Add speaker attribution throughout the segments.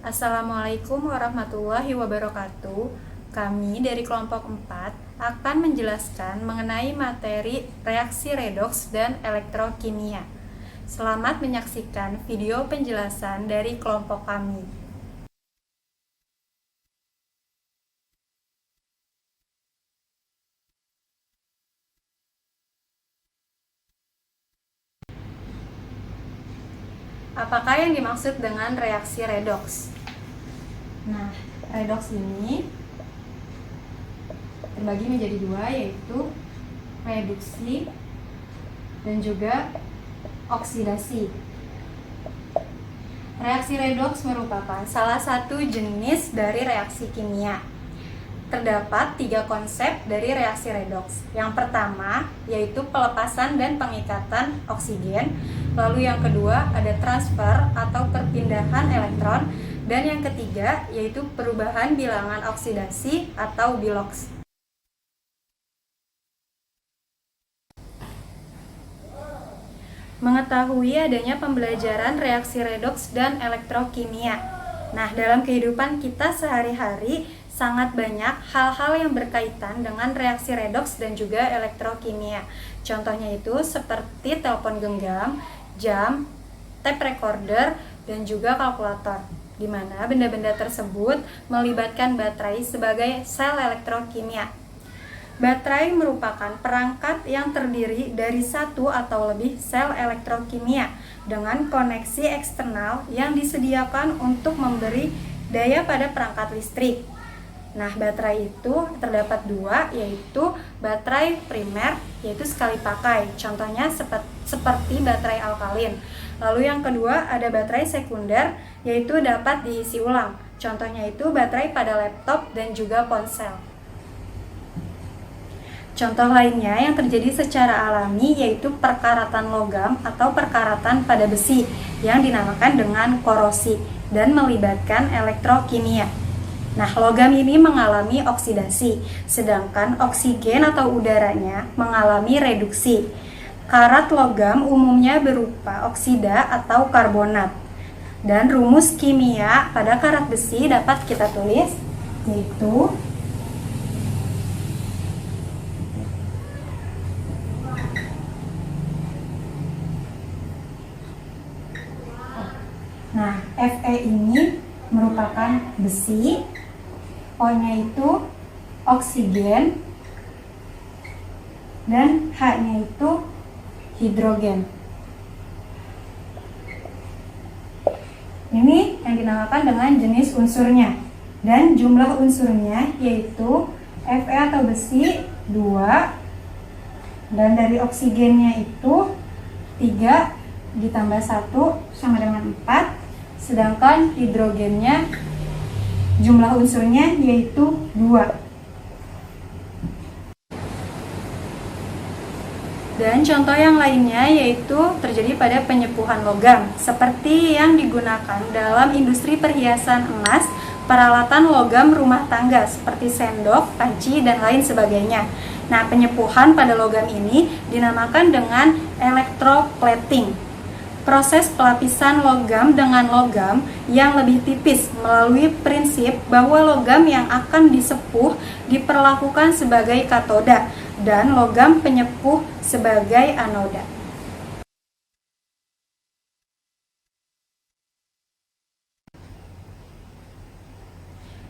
Speaker 1: Assalamualaikum warahmatullahi wabarakatuh. Kami dari kelompok 4 akan menjelaskan mengenai materi reaksi redoks dan elektrokimia. Selamat menyaksikan video penjelasan dari kelompok kami. Apakah yang dimaksud dengan reaksi redoks? Nah, redoks ini terbagi menjadi dua, yaitu reduksi dan juga oksidasi. Reaksi redoks merupakan salah satu jenis dari reaksi kimia. Terdapat 3 konsep dari reaksi redoks. Yang pertama yaitu pelepasan dan pengikatan oksigen. Lalu yang kedua ada transfer atau perpindahan elektron. Dan yang ketiga yaitu perubahan bilangan oksidasi atau biloks. Mengetahui adanya pembelajaran reaksi redoks dan elektrokimia. Nah, dalam kehidupan kita sehari-hari sangat banyak hal-hal yang berkaitan dengan reaksi redoks dan juga elektrokimia. Contohnya itu seperti telepon genggam, jam, tape recorder, dan juga kalkulator, di mana benda-benda tersebut melibatkan baterai sebagai sel elektrokimia. Baterai merupakan perangkat yang terdiri dari satu atau lebih sel elektrokimia dengan koneksi eksternal yang disediakan untuk memberi daya pada perangkat listrik. Nah, baterai itu terdapat dua, yaitu baterai primer, yaitu sekali pakai, contohnya seperti baterai alkalin. Lalu yang kedua ada baterai sekunder, yaitu dapat diisi ulang, contohnya itu baterai pada laptop dan juga ponsel. Contoh lainnya yang terjadi secara alami yaitu perkaratan logam atau perkaratan pada besi yang dinamakan dengan korosi dan melibatkan elektrokimia. Nah, logam ini mengalami oksidasi, sedangkan oksigen atau udaranya mengalami reduksi. Karat logam umumnya berupa oksida atau karbonat. Dan rumus kimia pada karat besi dapat kita tulis, yaitu Nah, Fe ini merupakan besi, O-nya itu oksigen, dan H-nya itu hidrogen. Ini yang dinamakan dengan jenis unsurnya. Dan jumlah unsurnya yaitu Fe atau besi 2, dan dari oksigennya itu 3 ditambah 1 sama dengan 4, sedangkan hidrogennya jumlah unsurnya yaitu 2. Dan contoh yang lainnya yaitu terjadi pada penyepuhan logam, seperti yang digunakan dalam industri perhiasan emas, peralatan logam rumah tangga seperti sendok, panci, dan lain sebagainya. Nah, penyepuhan pada logam ini dinamakan dengan electroplating. Proses pelapisan logam dengan logam yang lebih tipis melalui prinsip bahwa logam yang akan disepuh diperlakukan sebagai katoda dan logam penyepuh sebagai anoda.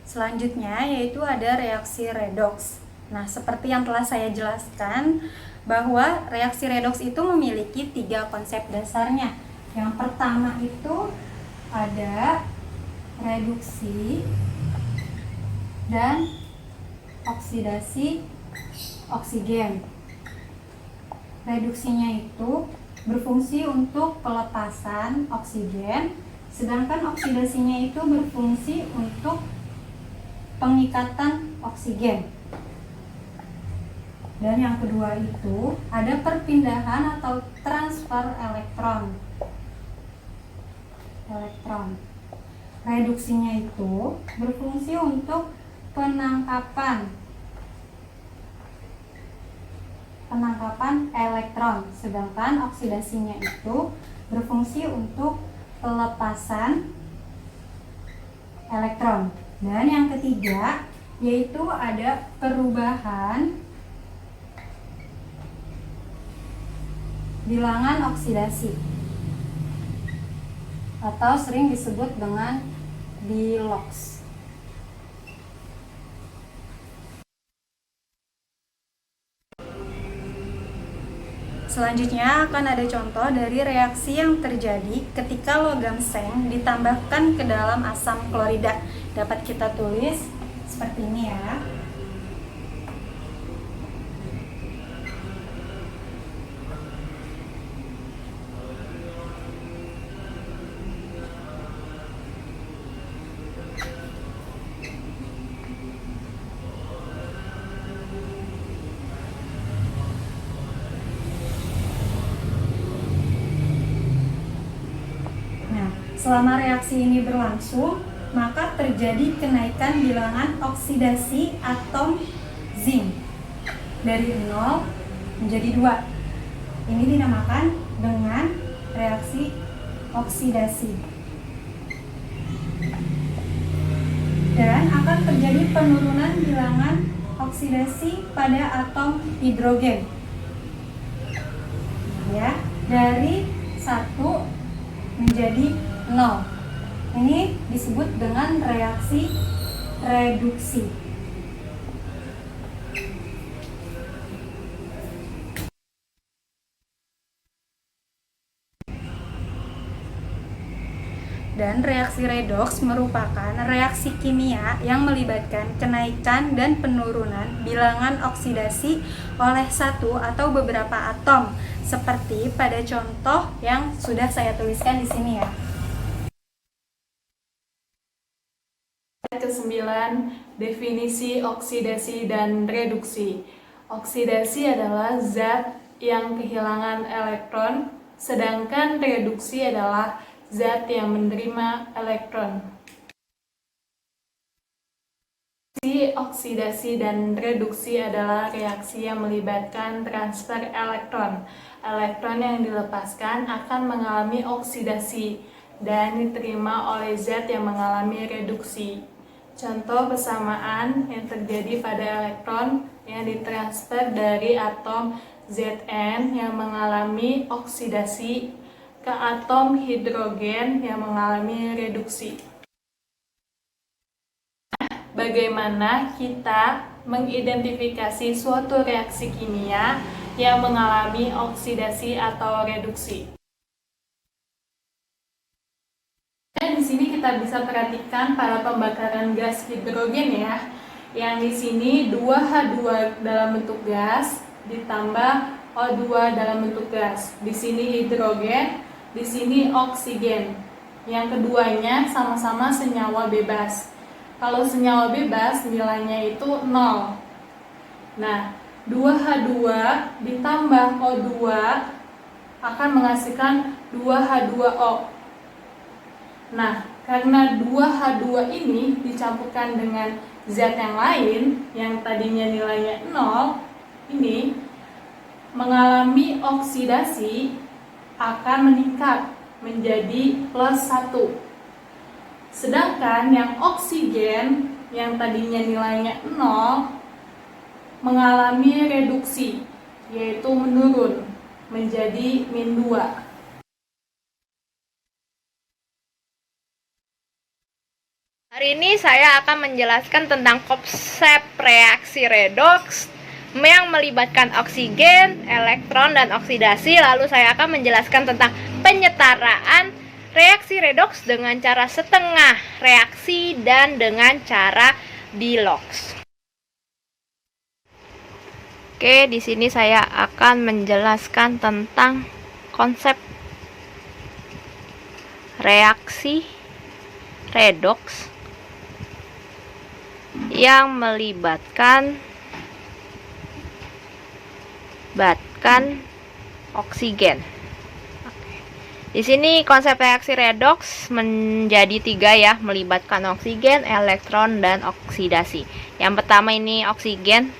Speaker 1: Selanjutnya yaitu ada reaksi redoks. Nah, seperti yang telah saya jelaskan, bahwa reaksi redoks itu memiliki 3 konsep dasarnya. Yang pertama itu ada reduksi dan oksidasi oksigen. Reduksinya itu berfungsi untuk pelepasan oksigen, sedangkan oksidasinya itu berfungsi untuk pengikatan oksigen. Dan yang kedua itu ada perpindahan atau transfer elektron. Reduksinya itu berfungsi untuk penangkapan elektron, sedangkan oksidasinya itu berfungsi untuk pelepasan Dan yang ketiga yaitu ada perubahan bilangan oksidasi atau sering disebut dengan Bilox. Selanjutnya akan ada contoh dari reaksi yang terjadi ketika logam seng ditambahkan ke dalam asam klorida. Dapat kita tulis seperti ini ya. Selama reaksi ini berlangsung, maka terjadi kenaikan bilangan oksidasi atom zinc dari 0 menjadi 2. Ini dinamakan dengan reaksi oksidasi. Dan akan terjadi penurunan bilangan oksidasi pada atom hidrogen. Ya, dari 1 menjadi 0. Ini disebut dengan reaksi reduksi. Dan reaksi redoks merupakan reaksi kimia yang melibatkan kenaikan dan penurunan bilangan oksidasi oleh satu atau beberapa atom, seperti pada contoh yang sudah saya tuliskan di sini ya.
Speaker 2: Ke-9, definisi oksidasi dan reduksi. Oksidasi adalah zat yang kehilangan elektron, sedangkan reduksi adalah zat yang menerima elektron. Oksidasi dan reduksi adalah reaksi yang melibatkan transfer elektron. Elektron yang dilepaskan akan mengalami oksidasi dan diterima oleh zat yang mengalami reduksi. Contoh persamaan yang terjadi pada elektron yang ditransfer dari atom Zn yang mengalami oksidasi ke atom hidrogen yang mengalami reduksi. Bagaimana kita mengidentifikasi suatu reaksi kimia yang mengalami oksidasi atau reduksi? Dan di sini kita bisa perhatikan pada pembakaran gas hidrogen ya. Yang di sini 2H2 dalam bentuk gas ditambah O2 dalam bentuk gas. Di sini hidrogen, di sini oksigen. Yang keduanya sama-sama senyawa bebas. Kalau senyawa bebas nilainya itu 0. Nah, 2H2 ditambah O2 akan menghasilkan 2H2O. Nah, karena 2H2 ini dicampurkan dengan zat yang lain yang tadinya nilainya 0, ini mengalami oksidasi akan meningkat menjadi +1. Sedangkan yang oksigen yang tadinya nilainya 0 mengalami reduksi, yaitu menurun menjadi -2.
Speaker 3: Hari ini saya akan menjelaskan tentang konsep reaksi redoks yang melibatkan oksigen, elektron, dan oksidasi. Lalu saya akan menjelaskan tentang penyetaraan reaksi redoks dengan cara setengah reaksi dan dengan cara Bilox. Oke, di sini saya akan menjelaskan tentang konsep reaksi redoks yang melibatkan oksigen. Di sini konsep reaksi redoks menjadi 3 ya, melibatkan oksigen, elektron, dan oksidasi. Yang pertama ini oksigen.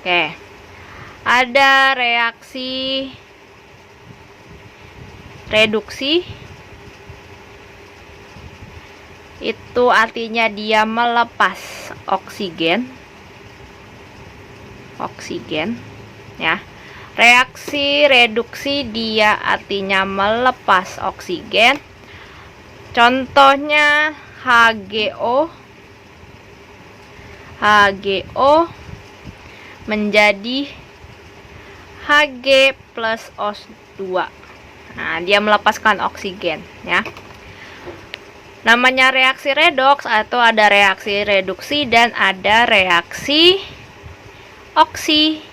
Speaker 3: Oke. Ada reaksi reduksi itu artinya dia melepas oksigen. Ya. Reaksi reduksi dia artinya melepas oksigen. Contohnya HGO menjadi Hg plus O2. Nah, dia melepaskan oksigen ya. Namanya reaksi redoks atau ada reaksi reduksi dan ada reaksi oksidasi.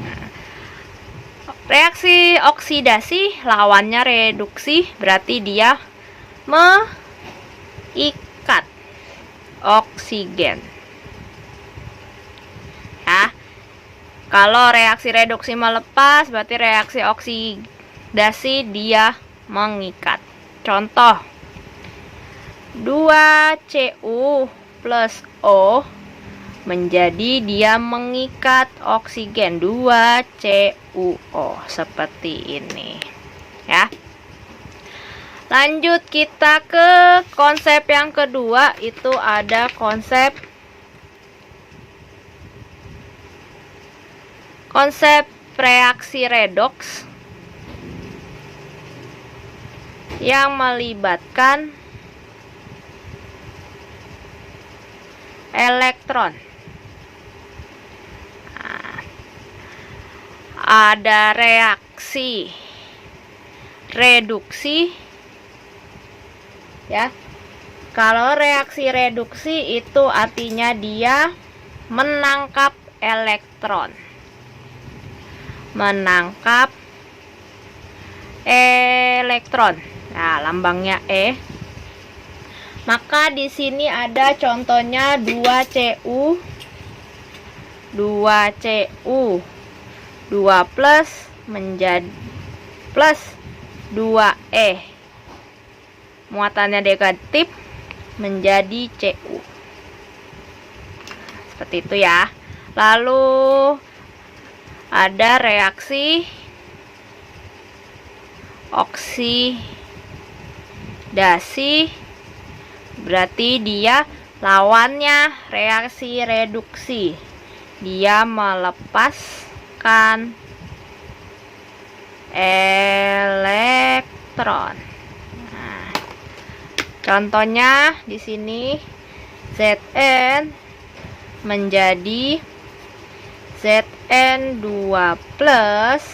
Speaker 3: Nah, reaksi oksidasi lawannya reduksi, berarti dia mengikat oksigen. Ya. Kalau reaksi reduksi melepas, berarti reaksi oksidasi dia mengikat. Contoh 2Cu plus O menjadi dia mengikat oksigen 2CuO seperti ini ya. Lanjut kita ke konsep yang kedua, itu ada konsep reaksi redoks yang melibatkan elektron. Nah, ada reaksi reduksi ya. Kalau reaksi reduksi itu artinya dia menangkap elektron. Nah, lambangnya E. Maka di sini ada contohnya 2Cu 2 plus menjadi plus 2E. Muatannya negatif menjadi Cu. Seperti itu ya. Lalu ada reaksi oksidasi, berarti dia lawannya reaksi reduksi. Dia melepaskan elektron. Nah, contohnya di sini Zn menjadi Zn2 plus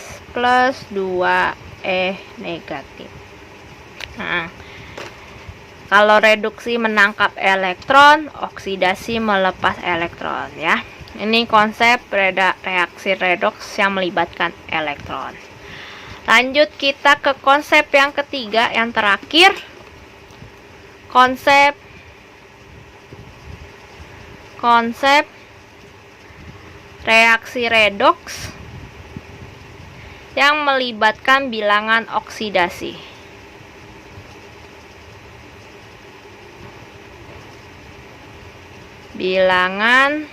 Speaker 3: 2E negatif. Nah, kalau reduksi menangkap elektron, oksidasi melepas elektron ya. Ini konsep reaksi redoks yang melibatkan elektron. Lanjut kita ke konsep yang ketiga, yang terakhir. Konsep reaksi redoks yang melibatkan bilangan oksidasi. Bilangan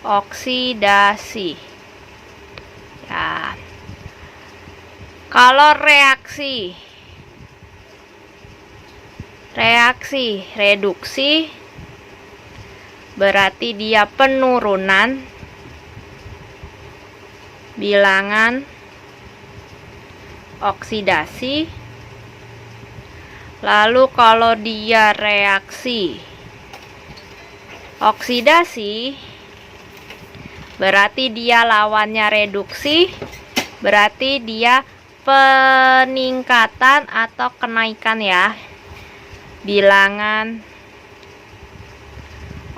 Speaker 3: oksidasi. Ya. Kalau reaksi reduksi berarti dia penurunan bilangan oksidasi. Lalu kalau dia reaksi oksidasi berarti dia lawannya reduksi, berarti dia peningkatan atau kenaikan ya bilangan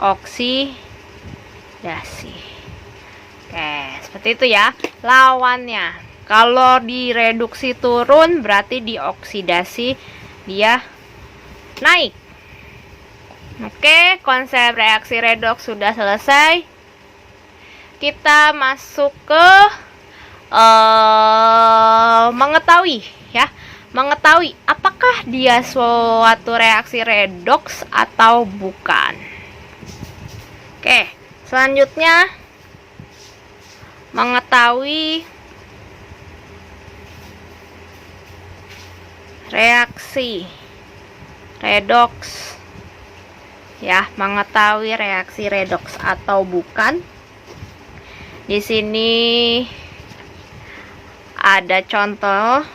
Speaker 3: oksidasi. Oke, seperti itu ya lawannya. Kalau di reduksi turun, berarti di oksidasi dia naik. Oke, konsep reaksi redoks sudah selesai. Kita masuk ke mengetahui ya. Mengetahui apakah dia suatu reaksi redoks atau bukan. Oke, selanjutnya mengetahui reaksi redoks ya, mengetahui reaksi redoks atau bukan. Di sini ada contoh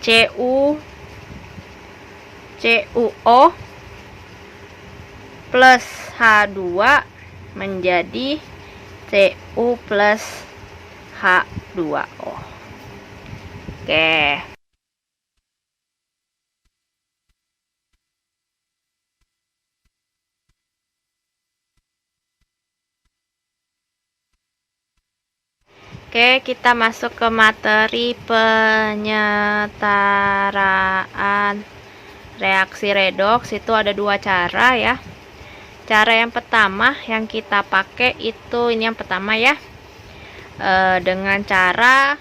Speaker 3: CuO plus H2 menjadi Cu plus H2O. Oke. Oke, kita masuk ke materi penyetaraan reaksi redoks. Itu ada dua cara ya. Cara yang pertama yang kita pakai itu, ini yang pertama ya, dengan cara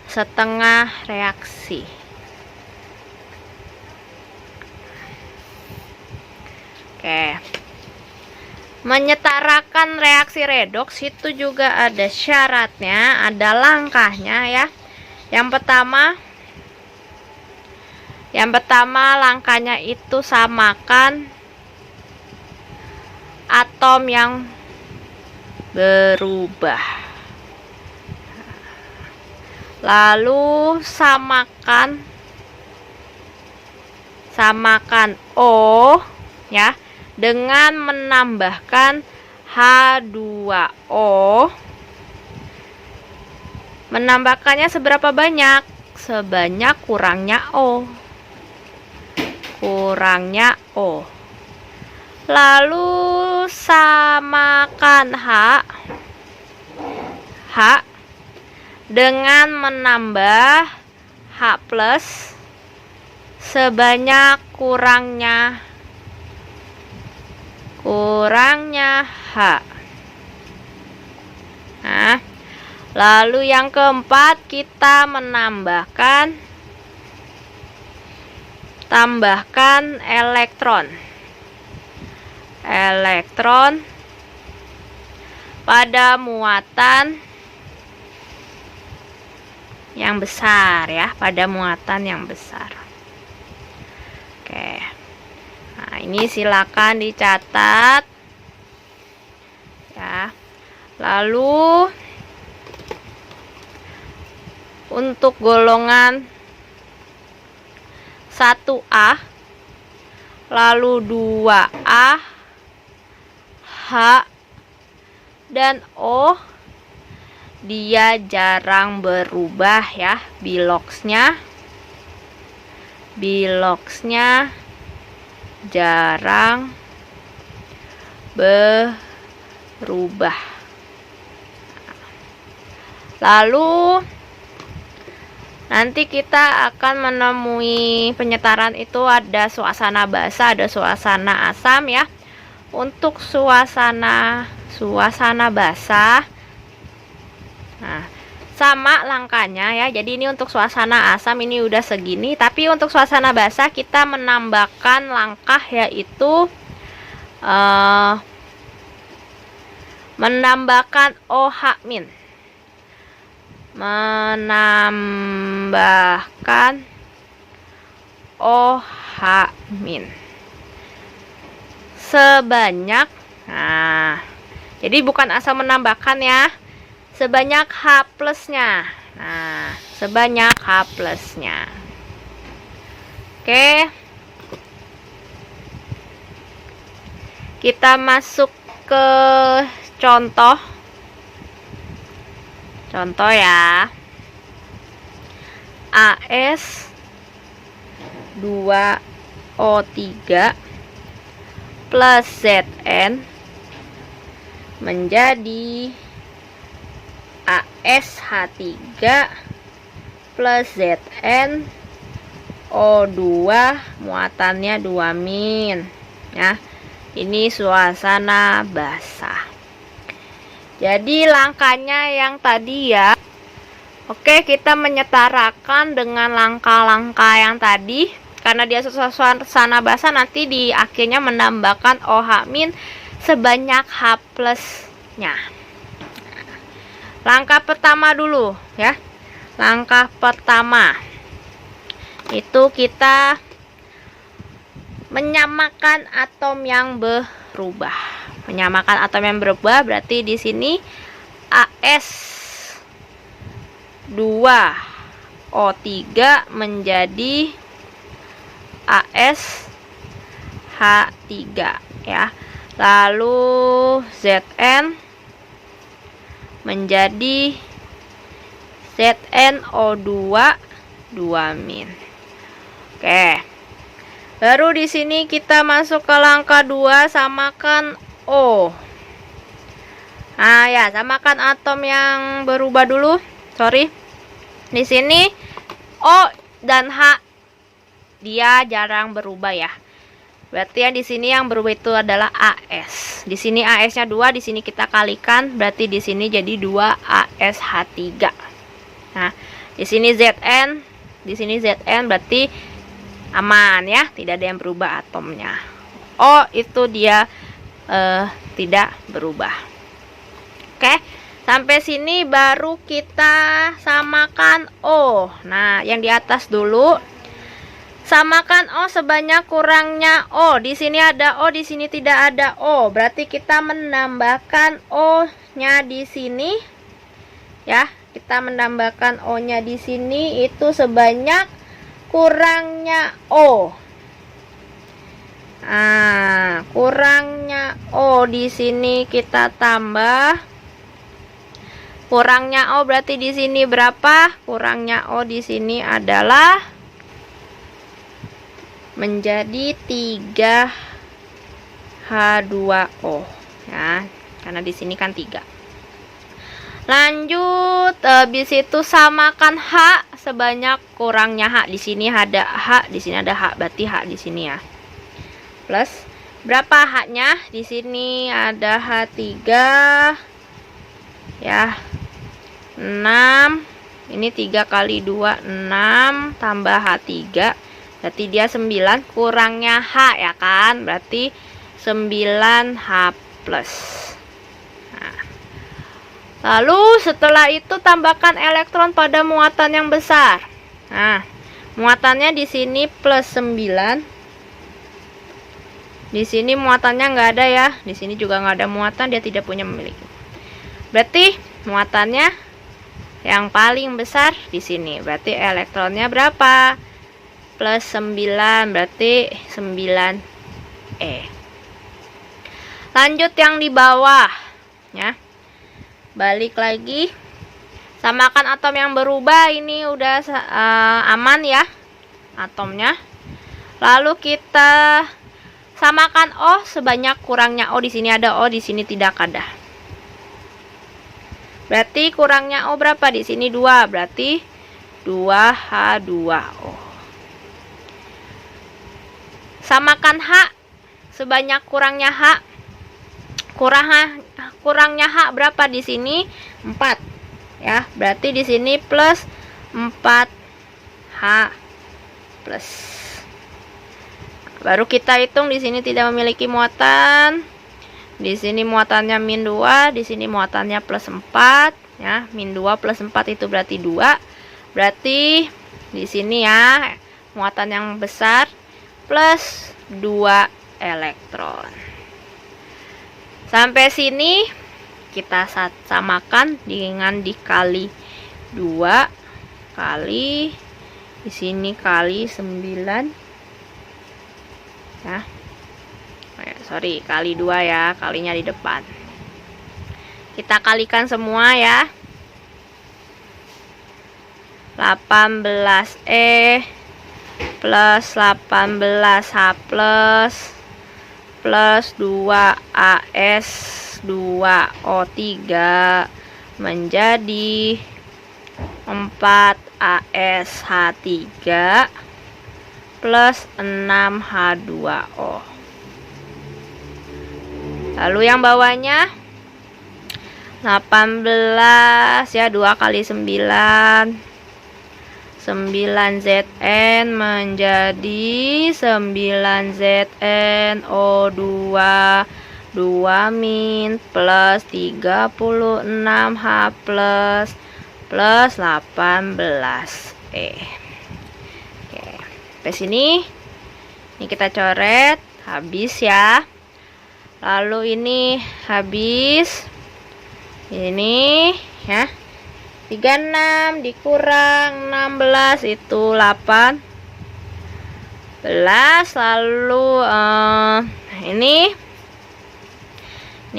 Speaker 3: setengah reaksi. Oke. Menyetarakan reaksi redoks itu juga ada syaratnya, ada langkahnya ya. Yang pertama langkahnya itu samakan atom yang berubah. Lalu samakan O ya, dengan menambahkan H2O. Menambahkannya seberapa banyak? Sebanyak kurangnya O. Lalu samakan H dengan menambah H plus sebanyak kurangnya H. Nah, lalu yang keempat kita tambahkan elektron pada muatan yang besar ya, Oke. Nah, ini silakan dicatat ya. Lalu untuk golongan 1A, lalu 2A, H dan O, dia jarang berubah ya, biloxnya jarang berubah. Lalu nanti kita akan menemui penyetaran itu ada suasana basah, ada suasana asam ya. Untuk suasana basah, nah sama langkahnya ya. Jadi ini untuk suasana asam ini udah segini, tapi untuk suasana basah kita menambahkan langkah yaitu menambahkan OH-. Sebanyak, nah jadi bukan asal menambahkan ya, sebanyak H plusnya. Nah, sebanyak H plusnya. Oke, kita masuk ke contoh ya. AS2O3 plus Zn menjadi ASH3 plus Zn O2, muatannya 2- ya. Ini suasana basah. Jadi langkahnya yang tadi ya. Oke, kita menyetarakan dengan langkah-langkah yang tadi. Karena dia suasana basah, nanti di akhirnya menambahkan OH- sebanyak H plusnya. Langkah pertama dulu ya. Langkah pertama itu kita menyamakan atom yang berubah. Menyamakan atom yang berubah berarti di sini AS2O3 menjadi ASH3 ya. Lalu Zn menjadi ZnO2 2-. Oke. Baru di sini kita masuk ke langkah 2, samakan O. Nah, ya, samakan atom yang berubah dulu. Sorry. Di sini O dan H dia jarang berubah ya. Berarti yang di sini yang berubah itu adalah AS. Di sini AS-nya 2, di sini kita kalikan, berarti di sini jadi 2ASH3. Nah, di sini Zn, di sini Zn berarti aman ya, tidak ada yang berubah atomnya. O itu dia tidak berubah. Oke, sampai sini baru kita samakan O. Nah, yang di atas dulu. Samakan O sebanyak kurangnya O. Di sini ada O, di sini tidak ada O. Berarti kita menambahkan O-nya di sini. Ya, kita menambahkan O-nya di sini itu sebanyak kurangnya O. Nah, kurangnya O di sini kita tambah. Kurangnya O berarti di sini berapa? Kurangnya O di sini adalah menjadi 3H2O ya, karena di sini kan 3. Lanjut, habis itu samakan H sebanyak kurangnya H. Di sini ada H, di sini ada H, berarti H di sini ya. Plus berapa H-nya? Di sini ada H3 ya. 6. Ini 3 kali 2 6 tambah H3. Berarti dia 9, kurangnya H ya kan? Berarti 9H+. Nah, lalu setelah itu tambahkan elektron pada muatan yang besar. Nah, muatannya di sini plus 9. Di sini muatannya nggak ada ya. Di sini juga nggak ada muatan, dia tidak punya memiliki. Berarti muatannya yang paling besar di sini. Berarti elektronnya berapa? Plus 9, berarti 9E. Lanjut yang di bawah ya. Balik lagi. Samakan atom yang berubah, ini udah aman ya atomnya. Lalu kita samakan O sebanyak kurangnya O. Di sini ada O, di sini tidak ada. Berarti kurangnya O berapa? Di sini 2, berarti 2H2O. Samakan H sebanyak kurangnya H. Kurangnya H berapa di sini? 4. Ya, berarti di sini plus 4H plus. Baru kita hitung, di sini tidak memiliki muatan. Di sini muatannya min 2, di sini muatannya plus 4 ya. Min 2 plus 4 itu berarti 2. Berarti di sini ya muatan yang besar plus 2 elektron. Sampai sini kita samakan dengan dikali 2 kali di sini kali 9 ya. Sorry, kali 2 ya, kalinya di depan. Kita kalikan semua ya. 18E plus 18H plus 2AS2O3 menjadi 4ASH3 plus 6H2O. Lalu yang bawahnya 18 ya, 2 kali 9 9Zn menjadi 9ZnO2 2 min plus 36H plus 18 Oke, sampai sini. Ini kita coret, habis ya. Lalu ini habis. Ini ya. 36 dikurang 16 itu 18. Lalu ini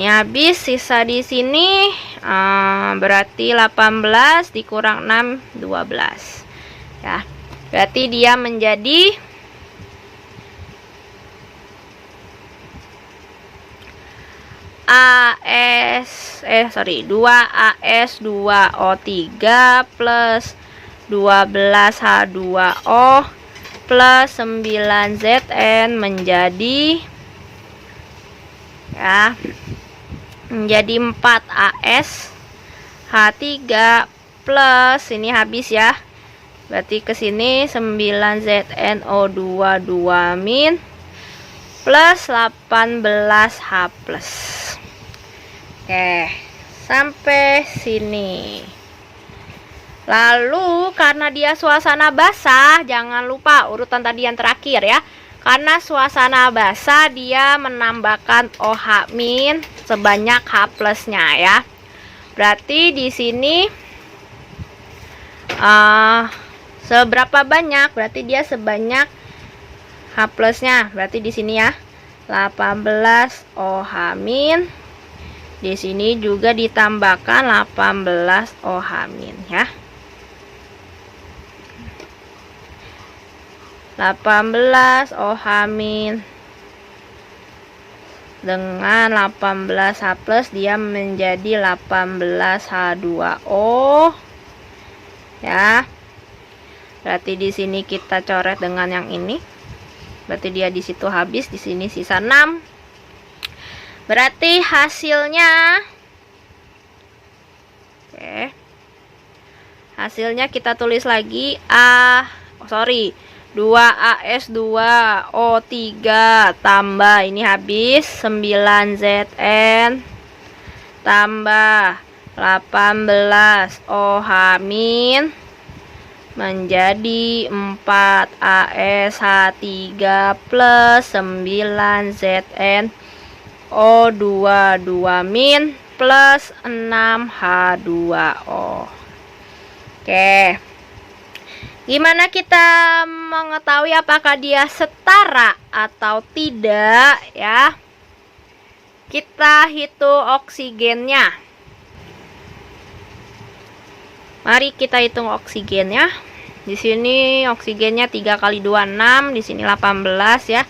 Speaker 3: habis, sisa di sini berarti 18 dikurang 6 12 ya. Berarti dia menjadi 2AS2O3 plus 12H2O plus 9ZN menjadi 4AS H3 plus ini habis ya. Berarti ke sini 9ZNO2 2 min plus 18H plus. Oke, sampai sini. Lalu karena dia suasana basah, jangan lupa urutan tadi yang terakhir ya. Karena suasana basah dia menambahkan OH min sebanyak H plusnya ya. Berarti di sini seberapa banyak? Berarti dia sebanyak H plusnya. Berarti di sini ya 18 OH min. Di sini juga ditambahkan 18 OH min ya. 18 OH min dengan 18 H plus dia menjadi 18 H2O ya. Berarti di sini kita coret dengan yang ini. Berarti dia di situ habis, di sini sisa 6. Berarti hasilnya hasilnya kita tulis lagi 2AS2O3 tambah ini habis 9ZN tambah 18 OH min menjadi 4ASH3 plus 9ZN O2 2 min plus 6H2O. Oke. Gimana kita mengetahui apakah dia setara atau tidak ya? Kita hitung oksigennya. Mari kita hitung oksigennya. Di sini oksigennya 3 kali 2 6, di sini 18 ya.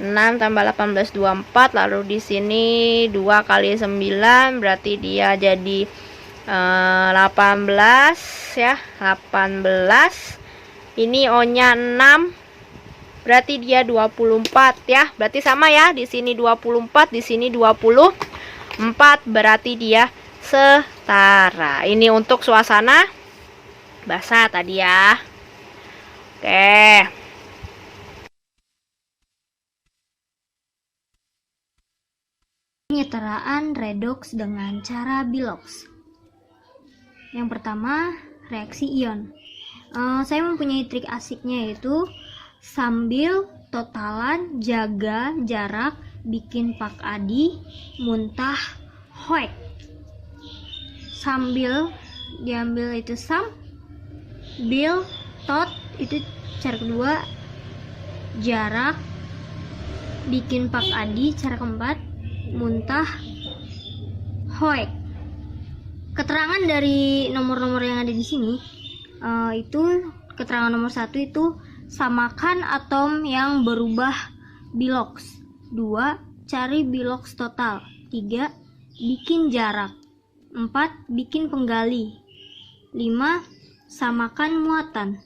Speaker 3: 6 tambah 18 24, lalu di sini 2 kali 9 berarti dia jadi 18 ya, 18. Ini O nya 6 berarti dia 24 ya. Berarti sama ya, di sini 24, di sini 24, berarti dia setara. Ini untuk suasana basah tadi ya. Oke.
Speaker 4: Penyetaraan redoks dengan cara Bilox. Yang pertama, reaksi ion. Saya mempunyai trik asiknya, yaitu sambil totalan, jaga jarak, bikin pak adi, muntah hoek. Sambil diambil itu bil, tot itu cara kedua, jarak, bikin pak adi cara keempat, muntah hoek. Keterangan dari nomor-nomor yang ada di sini itu keterangan nomor 1 itu samakan atom yang berubah Bilox. 2 cari Bilox total. 3 bikin jarak. 4 bikin penggali. 5 samakan muatan.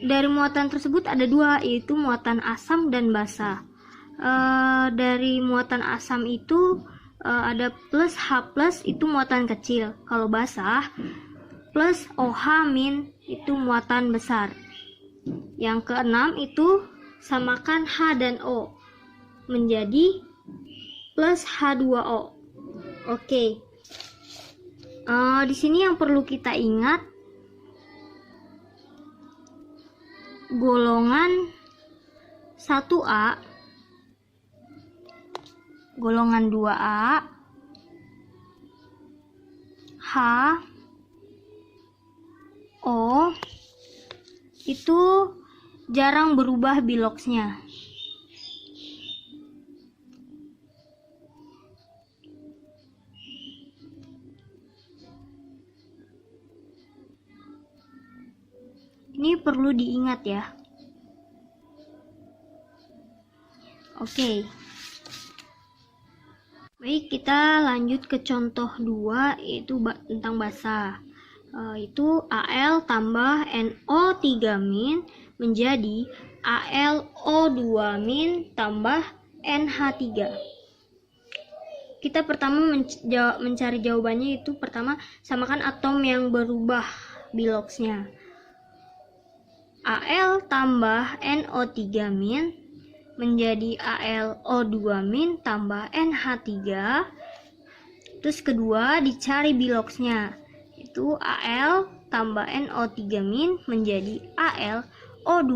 Speaker 4: Dari muatan tersebut ada 2, yaitu muatan asam dan basa. Dari muatan asam itu ada plus H plus, itu muatan kecil. Kalau basah, plus OH min itu muatan besar. Yang keenam itu samakan H dan O menjadi plus H2O. Oke. Di sini yang perlu kita ingat, golongan 1A, golongan 2A, H, O itu jarang berubah biloksnya. Ini perlu diingat ya. Oke. Baik, kita lanjut ke contoh 2, yaitu tentang basa. Itu Al tambah NO3- menjadi AlO2- tambah NH3. Kita pertama mencari jawabannya, itu pertama samakan atom yang berubah biloksnya. Al tambah NO3- menjadi AlO2- tambah NH3. Terus kedua dicari biloksnya, itu Al tambah NO3- menjadi AlO2-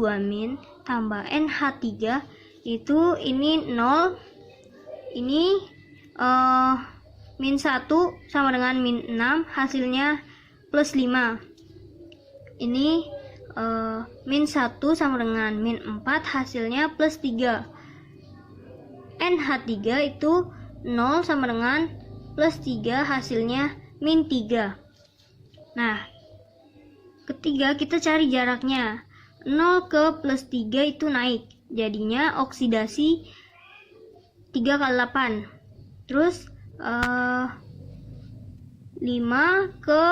Speaker 4: tambah NH3. Itu ini 0, ini min 1 sama dengan min 6, hasilnya plus 5. Ini min 1 sama dengan min 4, hasilnya plus 3. NH3 itu 0 sama dengan plus 3, hasilnya min 3. Nah, ketiga kita cari jaraknya. 0 ke plus 3 itu naik, jadinya oksidasi 3 kali 8. Terus 5 ke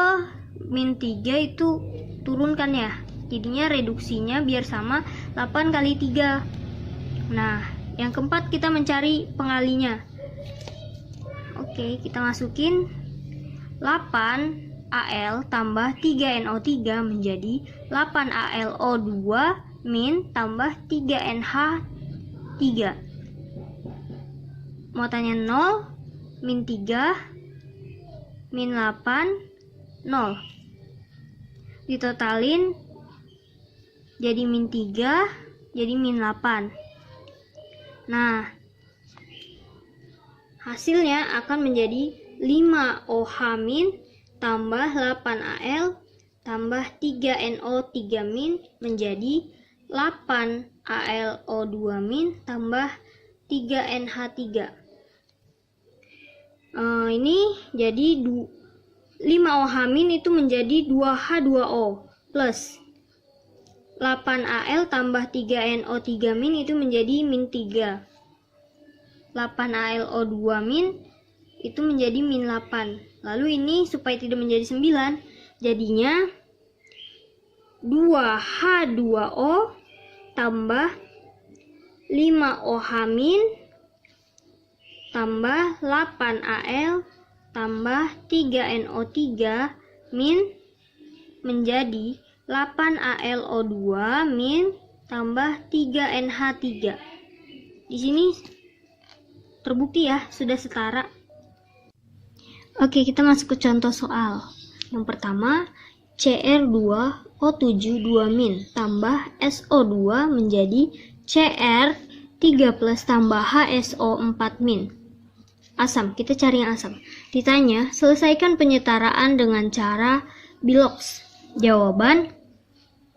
Speaker 4: min 3 itu turunkan ya, jadinya reduksinya biar sama 8 kali 3. Nah, yang keempat kita mencari pengalinya. Oke, kita masukin 8 Al tambah 3NO3 menjadi 8 AlO2- tambah 3NH3. Muatannya 0, min 3, min 8, 0. Ditotalin jadi min 3, jadi min 8. Nah, hasilnya akan menjadi 5OH- tambah 8Al tambah 3NO3- menjadi 8 AlO2- tambah 3NH3. Ini jadi 5OH- itu menjadi 2H2O plus 8Al tambah 3NO3- itu menjadi min 3. 8AlO2- itu menjadi min 8. Lalu ini supaya tidak menjadi 9, jadinya 2H2O tambah 5OH- tambah 8Al tambah 3NO3- menjadi 8AlO2- tambah 3NH3. Di sini terbukti ya, sudah setara. Oke, kita masuk ke contoh soal. Yang pertama, Cr2O7- tambah SO2 menjadi Cr3+ tambah HSO4-. Asam, kita cari yang asam. Ditanya, selesaikan penyetaraan dengan cara biloks. Jawaban,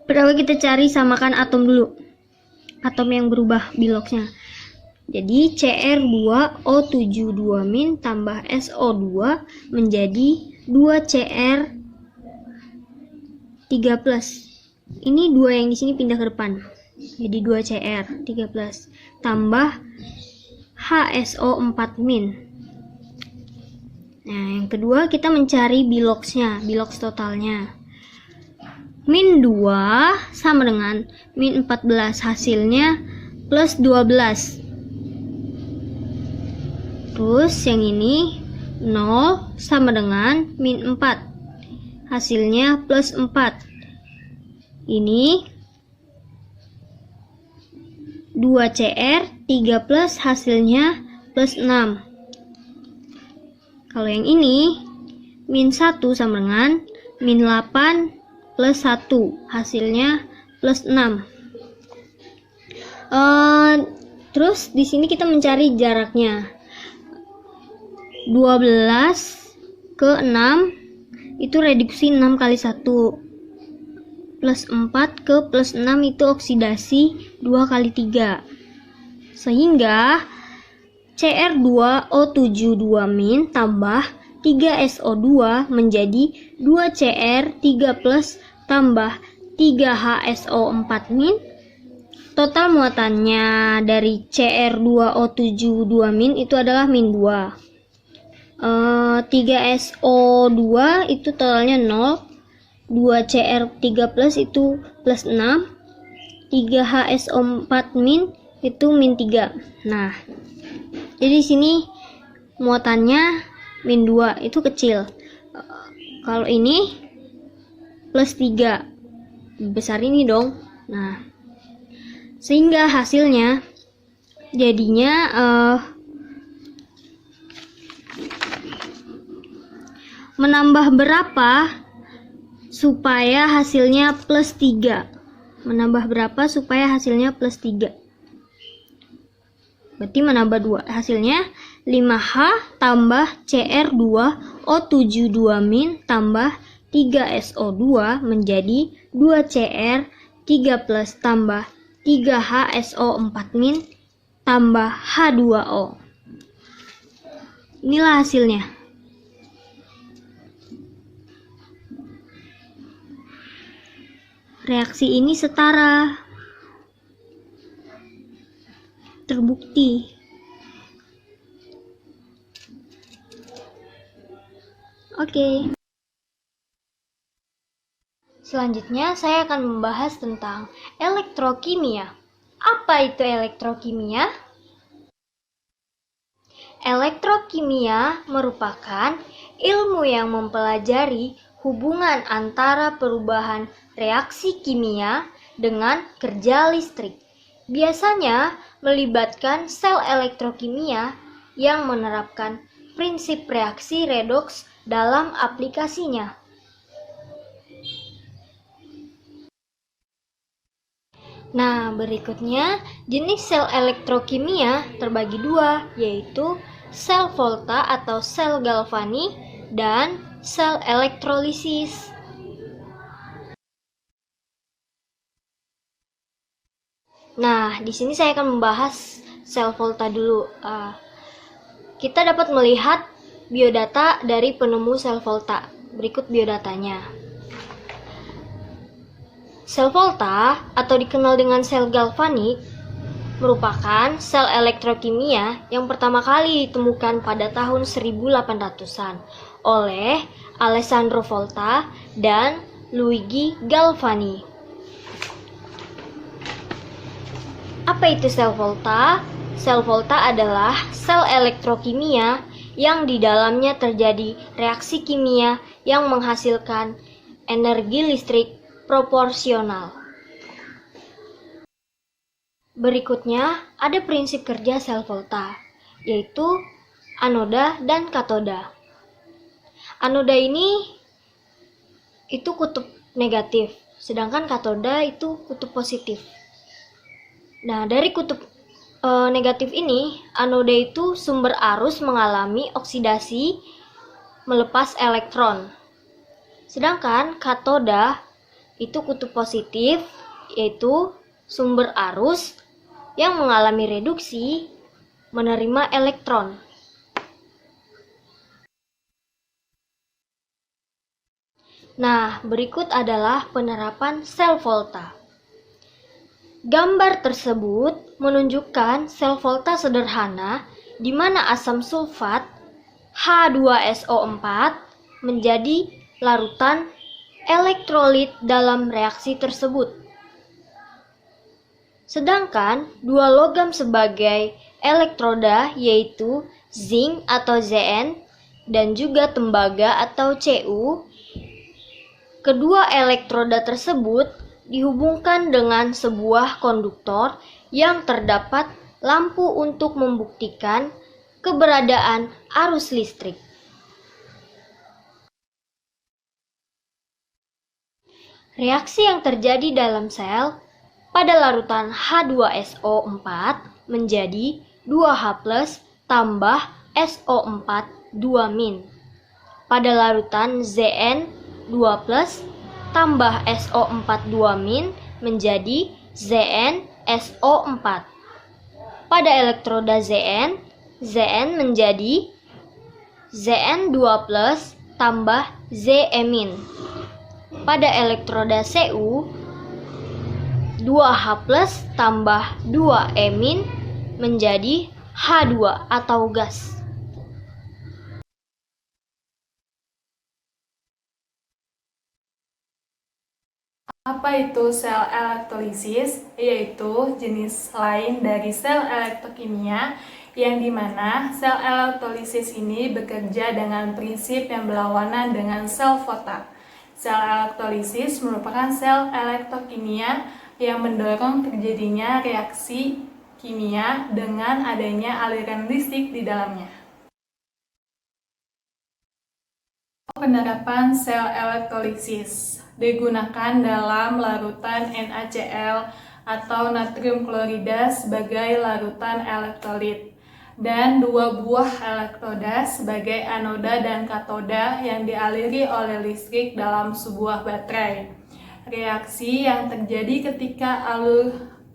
Speaker 4: pertama kita cari samakan atom dulu. Atom yang berubah biloksnya. Jadi Cr2O7- tambah SO2 menjadi 2Cr3+. Ini 2 yang di sini pindah ke depan. Jadi 2Cr3+ tambah HSO4-. Nah, yang kedua kita mencari biloksnya, biloks totalnya. Min 2 sama dengan min 14, hasilnya plus 12. Terus yang ini 0 sama dengan min 4, hasilnya plus 4. Ini 2 2Cr 3 plus hasilnya plus 6. Kalau yang ini min 1 sama dengan min 8 plus 1 hasilnya plus 6. Terus di sini kita mencari jaraknya. 12 ke 6 itu reduksi 6 kali 1. Plus 4 ke plus 6 itu oksidasi 2 kali 3. Sehingga Cr2O72 min tambah 3SO2 menjadi 2Cr3 plus tambah 3HSO4 min. Total muatannya dari Cr2O72 min itu adalah min 2. 3SO2 itu totalnya 0. 2Cr3 plus itu plus 6. 3HSO4 min itu min 3. Nah, jadi di sini muatannya min 2 itu kecil. Kalau ini plus 3 besar ini dong. Nah, sehingga hasilnya jadinya menambah berapa supaya hasilnya plus 3. Menambah berapa supaya hasilnya plus 3. Berarti menambah 2. Hasilnya 5H tambah Cr2O72 min tambah 3SO2 menjadi 2Cr3 plus tambah 3HSO4 min tambah H2O. Inilah hasilnya. Reaksi ini setara. Terbukti. Oke. Selanjutnya saya akan membahas tentang elektrokimia. Apa itu elektrokimia? Elektrokimia merupakan ilmu yang mempelajari hubungan antara perubahan reaksi kimia dengan kerja listrik. Biasanya melibatkan sel elektrokimia yang menerapkan prinsip reaksi redoks dalam aplikasinya. Nah, berikutnya jenis sel elektrokimia terbagi dua, yaitu sel Volta atau sel Galvani dan sel elektrolisis. Nah, di sini saya akan membahas sel Volta dulu. Kita dapat melihat biodata dari penemu sel Volta. Berikut biodatanya. Sel Volta atau dikenal dengan sel galvanik merupakan sel elektrokimia yang pertama kali ditemukan pada tahun 1800-an oleh Alessandro Volta dan Luigi Galvani. Apa itu sel Volta? Sel Volta adalah sel elektrokimia yang di dalamnya terjadi reaksi kimia yang menghasilkan energi listrik proporsional. Berikutnya ada prinsip kerja sel Volta, yaitu anoda dan katoda. Anoda ini itu kutub negatif, sedangkan katoda itu kutub positif. Nah, dari kutub negatif ini, anoda itu sumber arus mengalami oksidasi melepas elektron. Sedangkan katoda itu kutub positif, yaitu sumber arus yang mengalami reduksi menerima elektron. Nah, berikut adalah penerapan sel Volta. Gambar tersebut menunjukkan sel Volta sederhana di mana asam sulfat H2SO4 menjadi larutan elektrolit dalam reaksi tersebut. Sedangkan dua logam sebagai elektroda yaitu zinc atau Zn dan juga tembaga atau Cu. Kedua elektroda tersebut dihubungkan dengan sebuah konduktor yang terdapat lampu untuk membuktikan keberadaan arus listrik. Reaksi yang terjadi dalam sel pada larutan H2SO4 menjadi 2H+ tambah SO4 2-. Pada larutan Zn2+ tambah SO4 2- menjadi ZnSO4. Pada elektroda Zn, Zn menjadi Zn2+ tambah Ze-. Pada elektroda Cu, 2H+ tambah 2E- menjadi H2 atau gas.
Speaker 2: Apa itu sel elektrolisis? Yaitu jenis lain dari sel elektrokimia yang dimana sel elektrolisis ini bekerja dengan prinsip yang berlawanan dengan sel fotak. Sel elektrolisis merupakan sel elektrokimia yang mendorong terjadinya reaksi kimia dengan adanya aliran listrik di dalamnya. Penerapan sel elektrolisis digunakan dalam larutan NaCl atau natrium klorida sebagai larutan elektrolit dan 2 buah elektroda sebagai anoda dan katoda yang dialiri oleh listrik dalam sebuah baterai. Reaksi yang terjadi ketika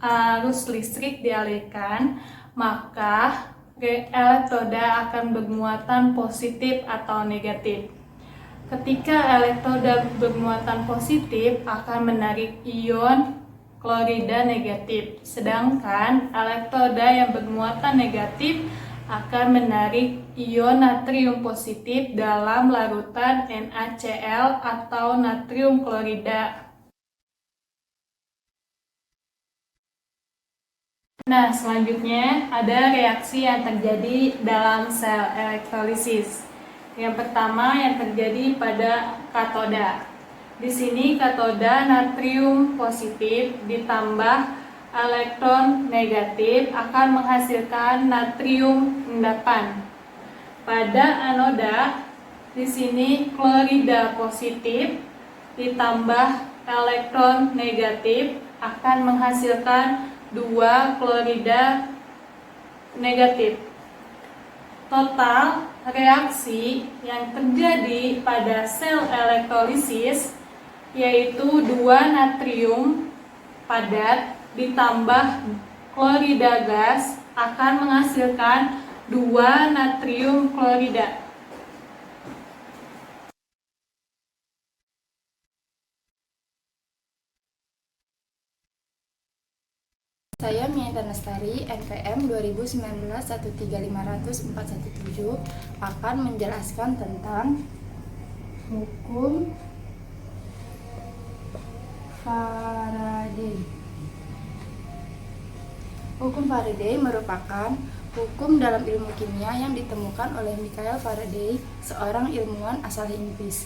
Speaker 2: arus listrik dialirkan, maka elektroda akan bermuatan positif atau negatif. Ketika elektroda bermuatan positif akan menarik ion klorida negatif, sedangkan elektroda yang bermuatan negatif akan menarik ion natrium positif dalam larutan NaCl atau natrium klorida. Nah, selanjutnya ada reaksi yang terjadi dalam sel elektrolisis. Yang pertama yang terjadi pada katoda. Di sini katoda natrium positif ditambah elektron negatif akan menghasilkan natrium endapan. Pada anoda, di sini klorida positif ditambah elektron negatif akan menghasilkan 2 klorida negatif. Total reaksi yang terjadi pada sel elektrolisis yaitu 2 natrium padat ditambah klorida gas akan menghasilkan 2 natrium klorida.
Speaker 1: Saya Mianita Nastari, NPM 2019-13500-417 akan menjelaskan tentang hukum Faraday. Hukum Faraday merupakan hukum dalam ilmu kimia yang ditemukan oleh Michael Faraday, seorang ilmuwan asal Inggris.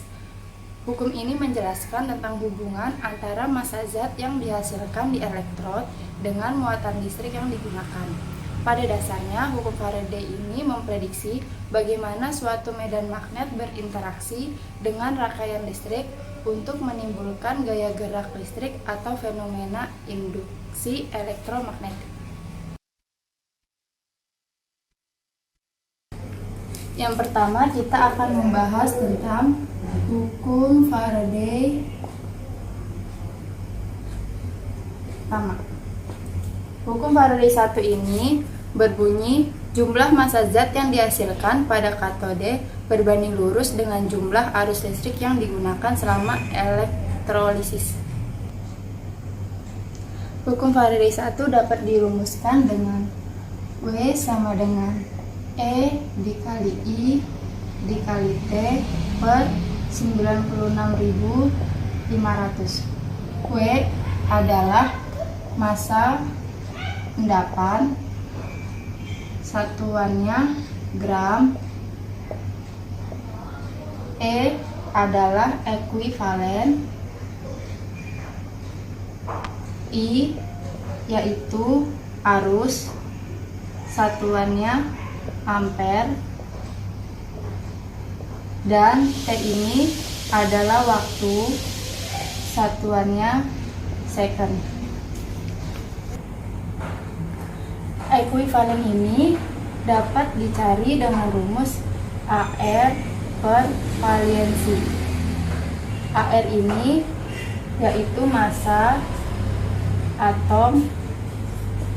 Speaker 1: Hukum ini menjelaskan tentang hubungan antara massa zat yang dihasilkan di elektrod dengan muatan listrik yang digunakan. Pada dasarnya, hukum Faraday ini memprediksi bagaimana suatu medan magnet berinteraksi dengan rangkaian listrik untuk menimbulkan gaya gerak listrik atau fenomena induksi elektromagnetik. Yang pertama, kita akan membahas tentang hukum Faraday. Pertama, hukum Faraday 1 ini berbunyi jumlah massa zat yang dihasilkan pada katode berbanding lurus dengan jumlah arus listrik yang digunakan selama elektrolisis. Hukum Faraday 1 dapat dirumuskan dengan W sama dengan E dikali I dikali T per 96.500. W adalah massa endapan, satuannya gram. E adalah ekuivalen. I yaitu arus, satuannya ampere, dan T ini adalah waktu, satuannya second. Ekuivalen ini dapat dicari dengan rumus AR per valensi. AR ini yaitu massa atom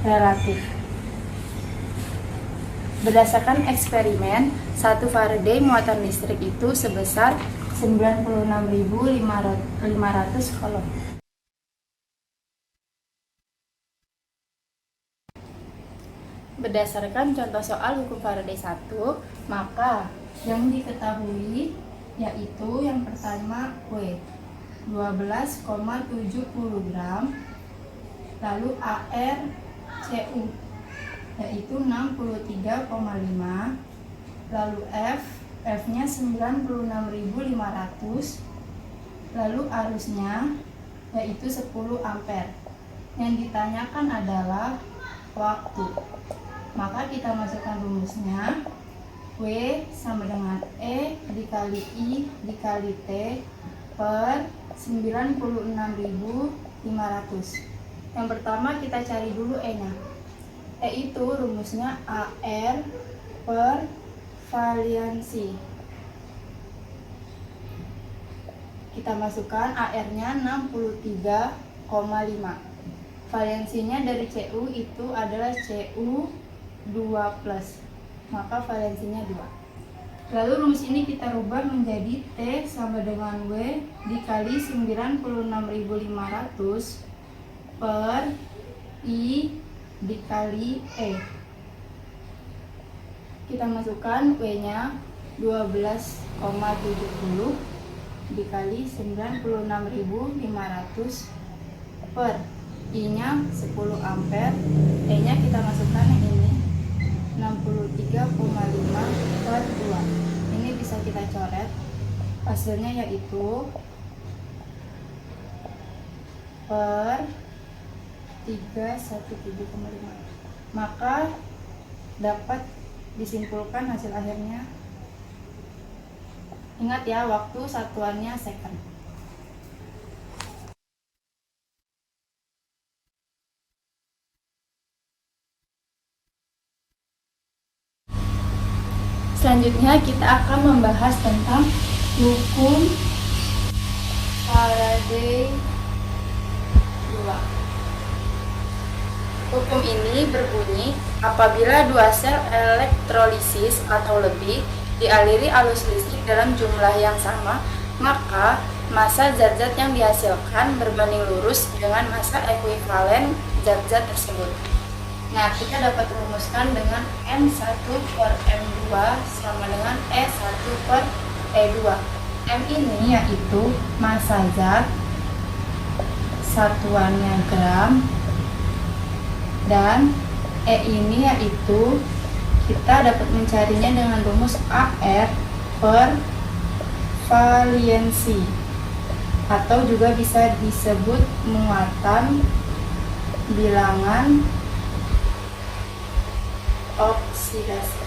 Speaker 1: relatif. Berdasarkan eksperimen, 1 Faraday muatan listrik itu sebesar 96.500 coulomb. Berdasarkan contoh soal hukum Faraday 1, maka yang diketahui yaitu yang pertama W 12,70 gram, lalu AR CU yaitu 63,5, lalu F-nya 96.500, lalu arusnya yaitu 10 ampere. Yang ditanyakan adalah waktu. Maka kita masukkan rumusnya, W sama dengan E dikali I dikali T per 96.500. Yang pertama kita cari dulu E-nya. E itu rumusnya AR per valensi. Kita masukkan AR-nya 63,5. Valensinya dari CU itu adalah CU 2+, maka valensinya 2. Lalu rumus ini kita rubah menjadi T sama dengan W dikali 96.500 per I dikali E. Kita masukkan W-nya 12,70 dikali 96.500 per I-nya 10 ampere, E-nya kita masukkan yang ini 63,5 per 2. Ini bisa kita coret. Hasilnya yaitu per 317,5. Maka dapat disimpulkan hasil akhirnya. Ingat ya, waktu satuannya second. Selanjutnya kita akan membahas tentang hukum Faraday 2. Hukum ini berbunyi, apabila dua sel elektrolisis atau lebih dialiri arus listrik dalam jumlah yang sama, maka massa zat-zat yang dihasilkan berbanding lurus dengan massa ekuivalen zat-zat tersebut. Nah, kita dapat rumuskan dengan M1 per M2 sama dengan E1 per E2. M ini yaitu massa zat, satuannya gram, dan E ini yaitu kita dapat mencarinya dengan rumus AR per valensi, atau juga bisa disebut muatan bilangan oksidasi.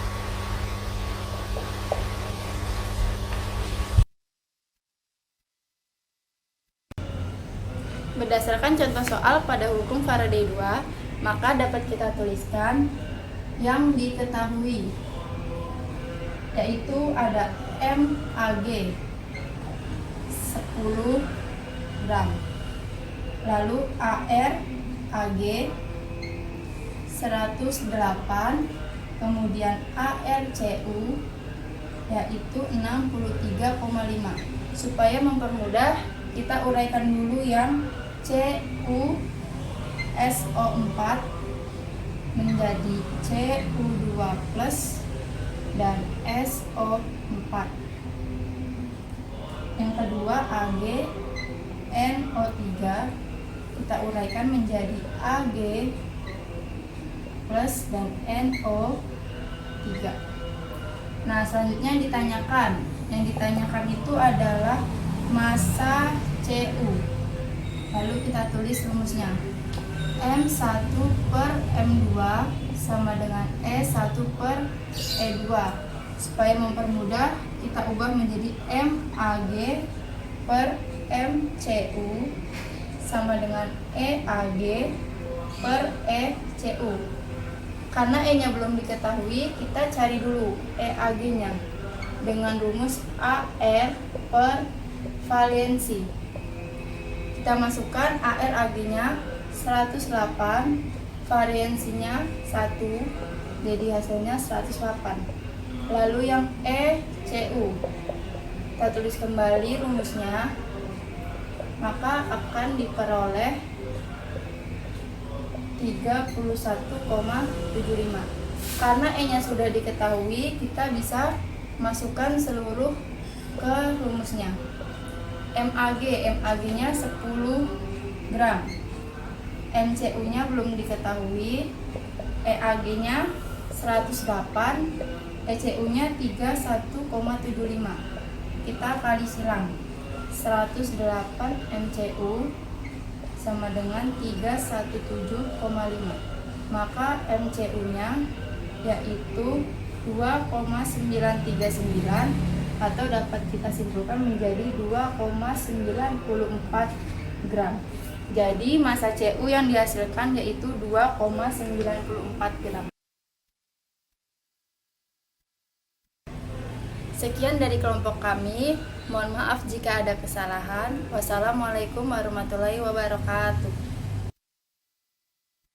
Speaker 1: Berdasarkan contoh soal pada hukum Faraday 2, maka dapat kita tuliskan yang diketahui, yaitu ada MAG 10 gram, lalu AR AG 108, kemudian ARCU yaitu 63,5. Supaya mempermudah, kita uraikan dulu yang CU SO4 menjadi CU2+ dan SO4. Yang kedua AG NO3 kita uraikan menjadi AG plus dan NO3. Nah, selanjutnya yang ditanyakan itu adalah massa CU. Lalu kita tulis rumusnya. M1 per M2 sama dengan E1 per E2. Supaya mempermudah, kita ubah menjadi MAG per MCU sama dengan EAG per ECU. Karena E-nya belum diketahui, kita cari dulu EAG-nya dengan rumus AR per valensi. Kita masukkan AR AG-nya 108, valensinya 1, jadi hasilnya 108. Lalu yang ECU, kita tulis kembali rumusnya, maka akan diperoleh 31,75. Karena E-nya sudah diketahui, kita bisa masukkan seluruh ke rumusnya. MAG-nya 10 gram. MCU-nya belum diketahui. EAG-nya 108, ECU-nya 31,75. Kita kali silang. 108 MCU sama dengan 317,5. Maka MCU-nya yaitu 2,939 atau dapat kita simpulkan menjadi 2,94 gram. Jadi massa CU yang dihasilkan yaitu 2,94 gram. Sekian dari kelompok kami. Mohon maaf jika ada kesalahan. Wassalamualaikum warahmatullahi wabarakatuh.